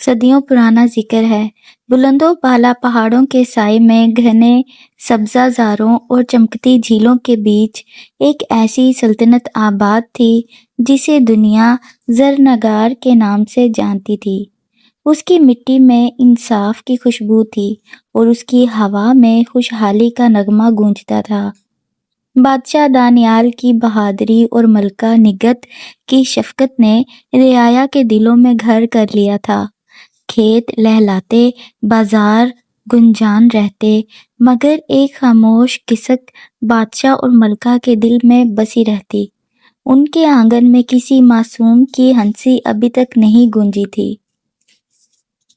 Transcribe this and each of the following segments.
صدیوں پرانا ذکر ہے۔ بلند و بالا پہاڑوں کے سائے میں گھنے سبزہ زاروں اور چمکتی جھیلوں کے بیچ ایک ایسی سلطنت آباد تھی جسے دنیا زرنگار کے نام سے جانتی تھی۔ اس کی مٹی میں انصاف کی خوشبو تھی اور اس کی ہوا میں خوشحالی کا نغمہ گونجتا تھا۔ بادشاہ دانیال کی بہادری اور ملکہ نگہت کی شفقت نے رعایا کے دلوں میں گھر کر لیا تھا۔ کھیت لہلاتے، بازار گنجان رہتے، مگر ایک خاموش کسک بادشاہ اور ملکہ کے دل میں بسی رہتی۔ ان کے آنگن میں کسی معصوم کی ہنسی ابھی تک نہیں گونجی تھی۔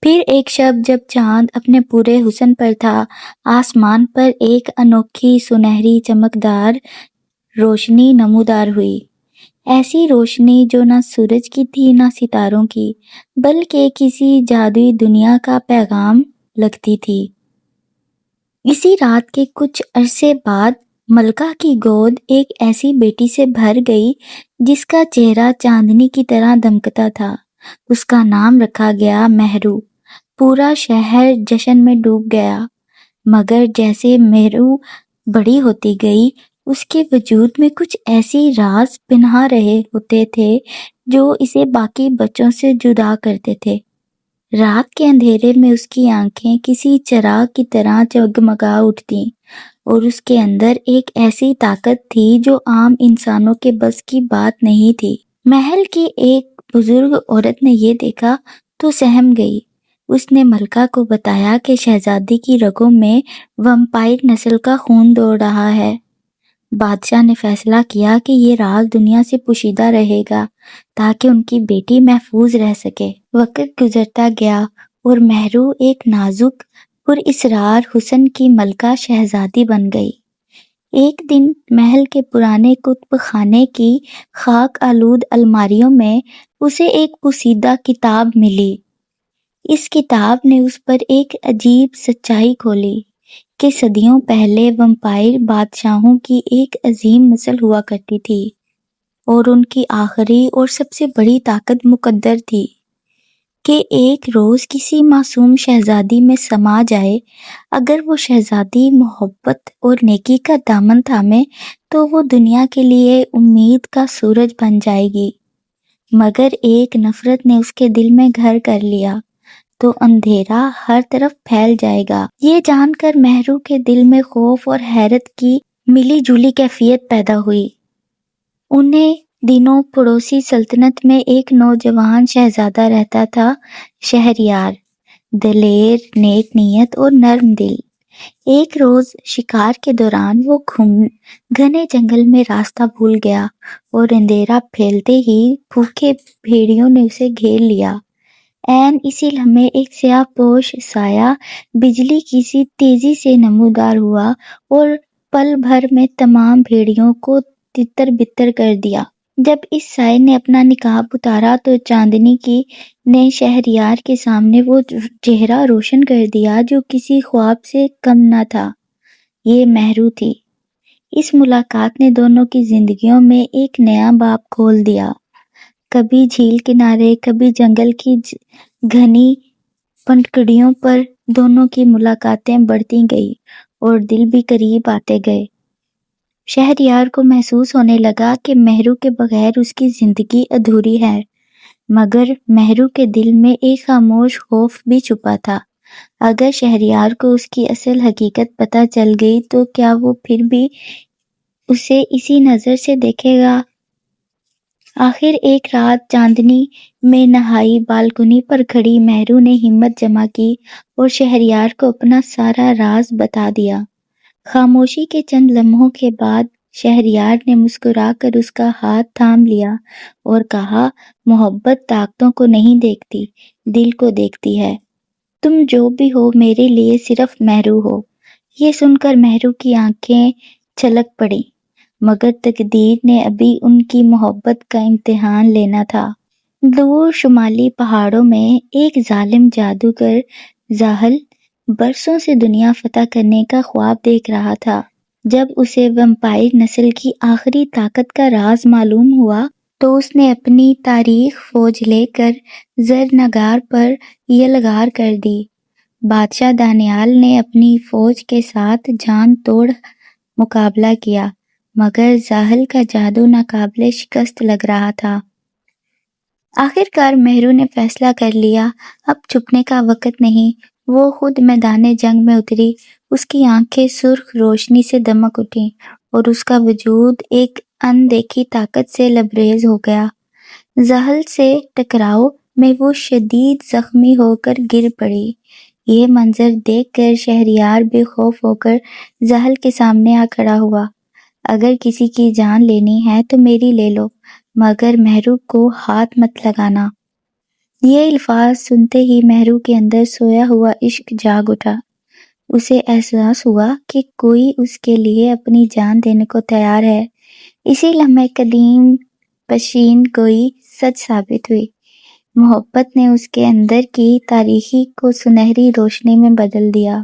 پھر ایک شب جب چاند اپنے پورے حسن پر تھا، آسمان پر ایک انوکھی سنہری چمکدار روشنی نمودار ہوئی۔ ایسی روشنی جو نہ سورج کی تھی نہ ستاروں کی، بلکہ کسی جادوئی دنیا کا پیغام لگتی تھی۔ اسی رات کے کچھ عرصے بعد ملکہ کی گود ایک ایسی بیٹی سے بھر گئی جس کا چہرہ چاندنی کی طرح دمکتا تھا۔ اس کا نام رکھا گیا مہرو۔ پورا شہر جشن میں ڈوب گیا، مگر جیسے مہرو بڑی ہوتی گئی اس کے وجود میں کچھ ایسی راز پنہاں رہے ہوتے تھے جو اسے باقی بچوں سے جدا کرتے تھے۔ رات کے اندھیرے میں اس کی آنکھیں کسی چراغ کی طرح جگمگا اٹھتیں اور اس کے اندر ایک ایسی طاقت تھی جو عام انسانوں کے بس کی بات نہیں تھی۔ محل کی ایک بزرگ عورت نے یہ دیکھا تو سہم گئی۔ اس نے ملکہ کو بتایا کہ شہزادی کی رگوں میں ویمپائر نسل کا خون دوڑ رہا ہے۔ بادشاہ نے فیصلہ کیا کہ یہ راز دنیا سے پوشیدہ رہے گا تاکہ ان کی بیٹی محفوظ رہ سکے۔ وقت گزرتا گیا اور مہرو ایک نازک پر اسرار حسن کی ملکہ شہزادی بن گئی۔ ایک دن محل کے پرانے کتب خانے کی خاک آلود الماریوں میں اسے ایک پوشیدہ کتاب ملی۔ اس کتاب نے اس پر ایک عجیب سچائی کھولی کہ صدیوں پہلے ویمپائر بادشاہوں کی ایک عظیم نسل ہوا کرتی تھی اور ان کی آخری اور سب سے بڑی طاقت مقدر تھی کہ ایک روز کسی معصوم شہزادی میں سما جائے۔ اگر وہ شہزادی محبت اور نیکی کا دامن تھامے تو وہ دنیا کے لیے امید کا سورج بن جائے گی، مگر ایک نفرت نے اس کے دل میں گھر کر لیا تو اندھیرا ہر طرف پھیل جائے گا۔ یہ جان کر مہرو کے دل میں خوف اور حیرت کی ملی جلی کیفیت پیدا ہوئی۔ انہیں دنوں پڑوسی سلطنت میں ایک نوجوان شہزادہ رہتا تھا، شہریار، دلیر، نیک نیت اور نرم دل۔ ایک روز شکار کے دوران وہ گھنے جنگل میں راستہ بھول گیا اور اندھیرا پھیلتے ہی بھوکے بھیڑیوں نے اسے گھیر لیا۔ عین اسی لمحے ایک سیاہ پوش سایہ بجلی کی سی تیزی سے نمودار ہوا اور پل بھر میں تمام بھیڑیوں کو تتر بتر کر دیا۔ جب اس سائے نے اپنا نقاب اتارا تو چاندنی کی نے شہریار کے سامنے وہ چہرہ روشن کر دیا جو کسی خواب سے کم نہ تھا۔ یہ مہرو تھی۔ اس ملاقات نے دونوں کی زندگیوں میں ایک نیا باب کھول دیا۔ کبھی جھیل کنارے، کبھی جنگل کی گھنی پنڈکڑیوں پر دونوں کی ملاقاتیں بڑھتی گئیں اور دل بھی قریب آتے گئے۔ شہریار کو محسوس ہونے لگا کہ مہرو کے بغیر اس کی زندگی ادھوری ہے، مگر مہرو کے دل میں ایک خاموش خوف بھی چھپا تھا۔ اگر شہریار کو اس کی اصل حقیقت پتہ چل گئی تو کیا وہ پھر بھی اسے اسی نظر سے دیکھے گا؟ آخر ایک رات چاندنی میں نہائی بالکنی پر کھڑی مہرو نے ہمت جمع کی اور شہریار کو اپنا سارا راز بتا دیا۔ خاموشی کے چند لمحوں کے بعد شہریار نے مسکرا کر اس کا ہاتھ تھام لیا اور کہا، محبت طاقتوں کو نہیں دیکھتی، دل کو دیکھتی ہے۔ تم جو بھی ہو میرے لیے صرف مہرو ہو۔ یہ سن کر مہرو کی آنکھیں چھلک پڑیں، مگر تقدیر نے ابھی ان کی محبت کا امتحان لینا تھا۔ دور شمالی پہاڑوں میں ایک ظالم جادوگر زاحل برسوں سے دنیا فتح کرنے کا خواب دیکھ رہا تھا۔ جب اسے ویمپائر نسل کی آخری طاقت کا راز معلوم ہوا تو اس نے اپنی تاریخ فوج لے کر زرنگار پر یلغار کر دی۔ بادشاہ دانیال نے اپنی فوج کے ساتھ جان توڑ مقابلہ کیا، مگر زحل کا جادو ناقابل شکست لگ رہا تھا۔ آخر کار مہرو نے فیصلہ کر لیا، اب چھپنے کا وقت نہیں۔ وہ خود میدان جنگ میں اتری، اس کی آنکھیں سرخ روشنی سے دمک اٹھیں اور اس کا وجود ایک اندیکھی طاقت سے لبریز ہو گیا۔ زحل سے ٹکراؤ میں وہ شدید زخمی ہو کر گر پڑی۔ یہ منظر دیکھ کر شہریار بے خوف ہو کر زحل کے سامنے آ کھڑا ہوا۔ اگر کسی کی جان لینی ہے تو میری لے لو، مگر مہرو کو ہاتھ مت لگانا۔ یہ الفاظ سنتے ہی مہرو کے اندر سویا ہوا عشق جاگ اٹھا۔ اسے احساس ہوا کہ کوئی اس کے لیے اپنی جان دینے کو تیار ہے۔ اسی لمحے قدیم پیشین گوئی سچ ثابت ہوئی۔ محبت نے اس کے اندر کی تاریکی کو سنہری روشنی میں بدل دیا۔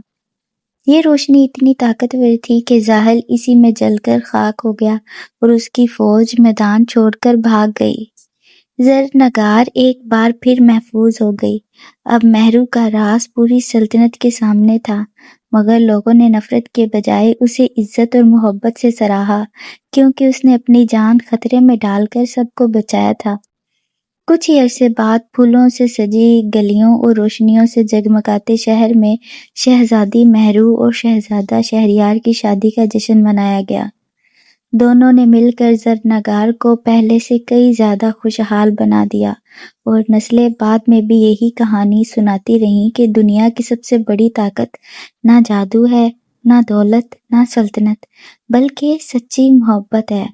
یہ روشنی اتنی طاقتور تھی کہ زحل اسی میں جل کر خاک ہو گیا اور اس کی فوج میدان چھوڑ کر بھاگ گئی۔ زرنگار ایک بار پھر محفوظ ہو گئی۔ اب مہرو کا راز پوری سلطنت کے سامنے تھا، مگر لوگوں نے نفرت کے بجائے اسے عزت اور محبت سے سراہا، کیونکہ اس نے اپنی جان خطرے میں ڈال کر سب کو بچایا تھا۔ کچھ ہی عرصے بعد پھولوں سے سجی گلیوں اور روشنیوں سے جگمگاتے شہر میں شہزادی مہرو اور شہزادہ شہریار کی شادی کا جشن منایا گیا۔ دونوں نے مل کر زرنگار کو پہلے سے کئی زیادہ خوشحال بنا دیا، اور نسلیں بعد میں بھی یہی کہانی سناتی رہیں کہ دنیا کی سب سے بڑی طاقت نہ جادو ہے، نہ دولت، نہ سلطنت، بلکہ سچی محبت ہے۔